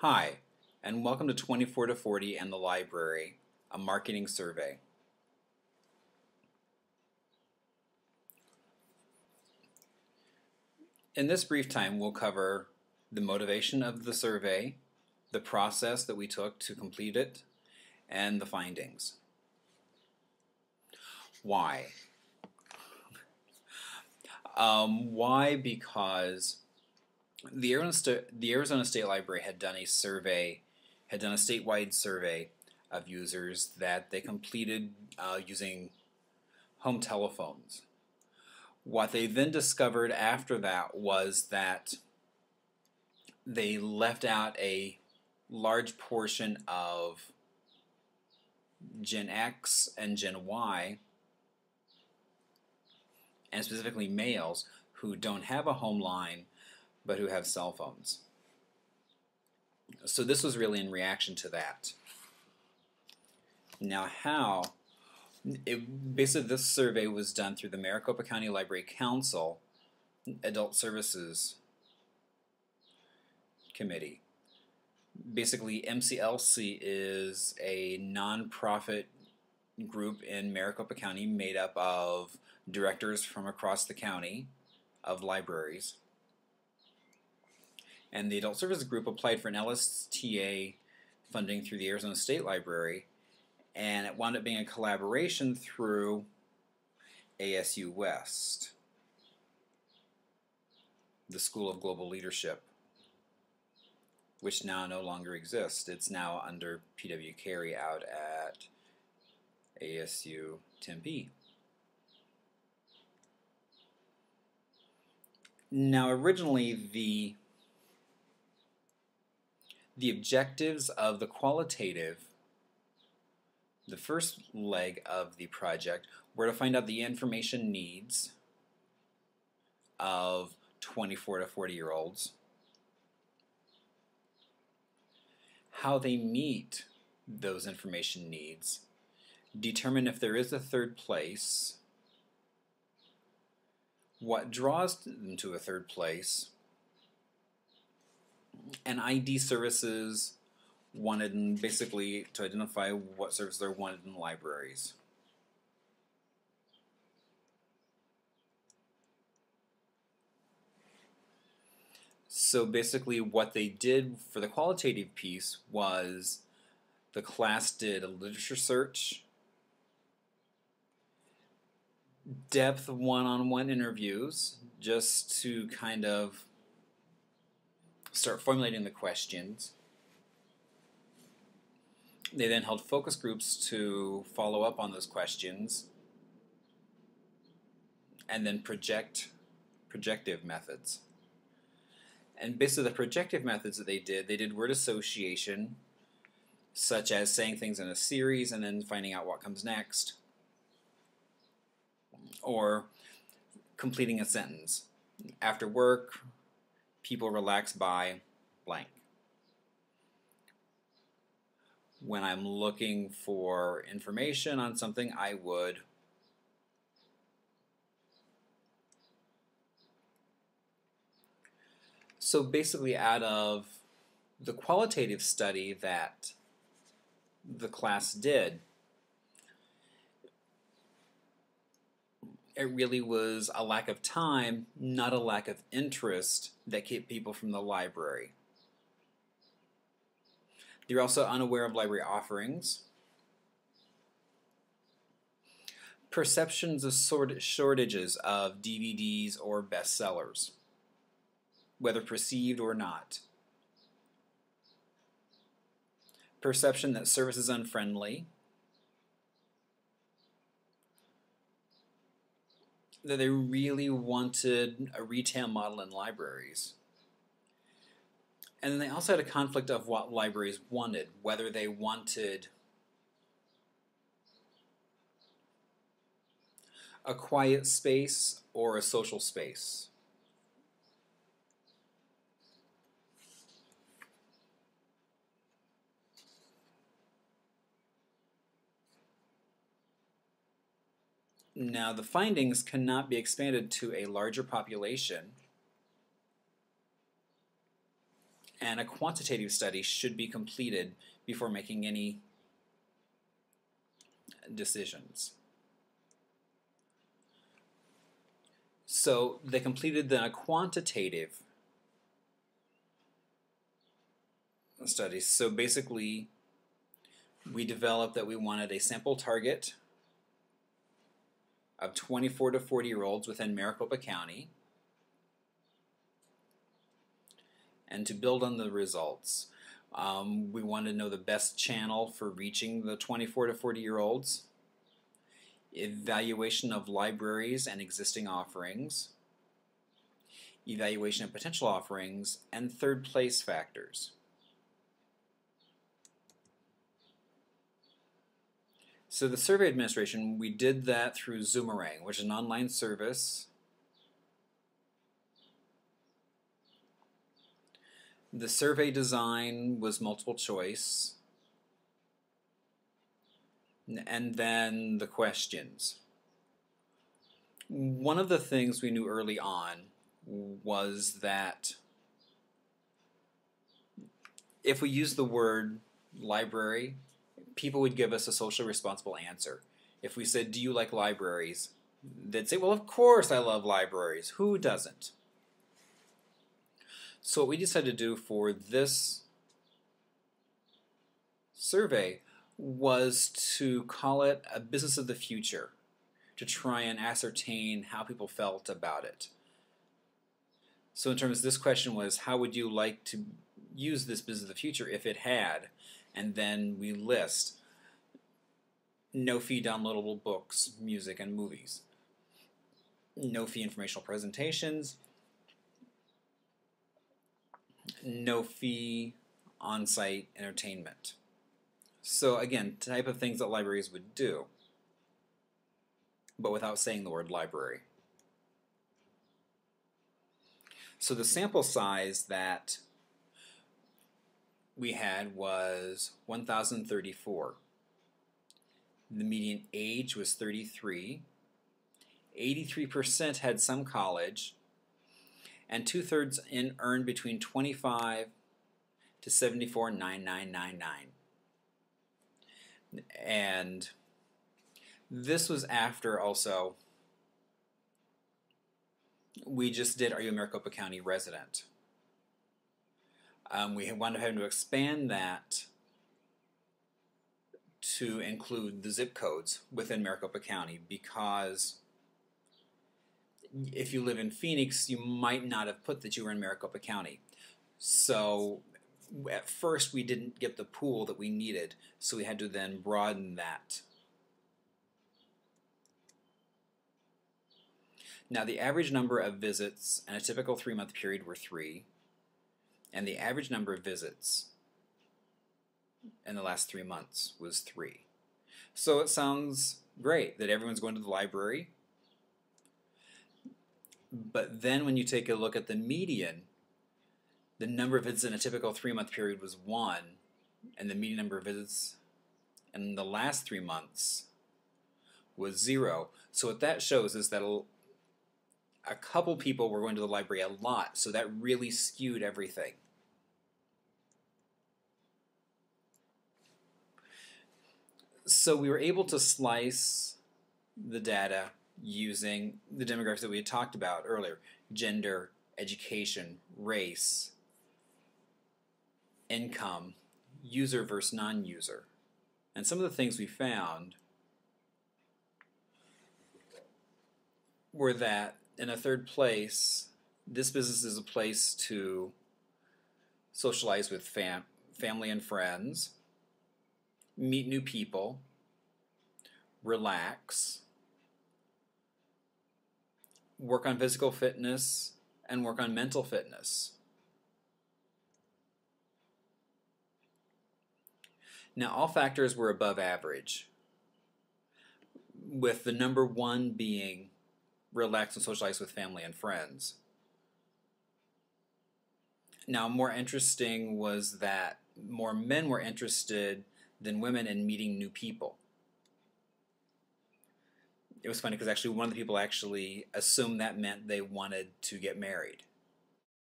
Hi, and welcome to 24 to 40 and the Library, a marketing survey. In this brief time, we'll cover the motivation of the survey, the process that we took to complete it, and the findings. Why? Why? Because the Arizona State Library had done a statewide survey of users that they completed using home telephones. What they then discovered after that was that they left out a large portion of Gen X and Gen Y, and specifically males, who don't have a home line but who have cell phones. So this was really in reaction to that. Now basically this survey was done through the Maricopa County Library Council Adult Services Committee. Basically, MCLC is a nonprofit group in Maricopa County made up of directors from across the county of libraries. And the Adult Services Group applied for an LSTA funding through the Arizona State Library, and it wound up being a collaboration through ASU West, the School of Global Leadership, which now no longer exists. It's now under P.W. Carey out at ASU Tempe. Now, originally, the objectives of the first leg of the project, were to find out the information needs of 24 to 40-year-olds, how they meet those information needs, determine if there is a third place, what draws them to a third place, and ID services wanted, and basically to identify what services are wanted in libraries. So basically what they did for the qualitative piece was the class did a literature search, depth one-on-one interviews, just to kind of start formulating the questions. They then held focus groups to follow up on those questions, and then projective methods. And basically the projective methods that they did word association, such as saying things in a series and then finding out what comes next, or completing a sentence. After work, people relax by blank. When I'm looking for information on something, I would So basically, out of the qualitative study that the class did, it really was a lack of time, not a lack of interest, that kept people from the library. They're also unaware of library offerings. Perceptions of shortages of DVDs or bestsellers, whether perceived or not. Perception that service is unfriendly. That they really wanted a retail model in libraries. And then they also had a conflict of what libraries wanted, whether they wanted a quiet space or a social space. Now, the findings cannot be expanded to a larger population, and a quantitative study should be completed before making any decisions. So they completed then a quantitative study. So basically, we developed that we wanted a sample target of 24 to 40-year-olds within Maricopa County. And to build on the results, we wanted to know the best channel for reaching the 24 to 40-year-olds, evaluation of libraries and existing offerings, evaluation of potential offerings, and third place factors. So the survey administration, we did that through Zoomerang, which is an online service. The survey design was multiple choice. And then the questions. One of the things we knew early on was that if we use the word library, people would give us a socially responsible answer. If we said, "Do you like libraries?" they'd say, "Well, of course I love libraries. Who doesn't?" So what we decided to do for this survey was to call it a business of the future, to try and ascertain how people felt about it. So in terms of this question was, how would you like to use this business of the future if it had? And then we list no fee downloadable books, music, and movies, no fee informational presentations, no fee on-site entertainment. So again, type of things that libraries would do, but without saying the word library. So the sample size that we had was 1,034. The median age was 33. 83% had some college, and 2/3 earned between 25 to 74,999. And this was after also we just did Are You a Maricopa County Resident? We wound up having to expand that to include the zip codes within Maricopa County, because if you live in Phoenix, you might not have put that you were in Maricopa County. So at first we didn't get the pool that we needed, so we had to then broaden that. Now the average number of visits in a typical 3-month period were 3, and the average number of visits in the last 3 months was 3. So it sounds great that everyone's going to the library, but then when you take a look at the median, the number of visits in a typical 3-month period was 1, and the median number of visits in the last 3 months was 0. So what that shows is that a couple people were going to the library a lot, so that really skewed everything. So we were able to slice the data using the demographics that we had talked about earlier: gender, education, race, income, user versus non-user. And some of the things we found were that in a third place, this business is a place to socialize with family and friends, meet new people, relax, work on physical fitness, and work on mental fitness. Now, all factors were above average, with the number 1 being relax and socialize with family and friends. Now, more interesting was that more men were interested than women in meeting new people. It was funny because actually one of the people actually assumed that meant they wanted to get married.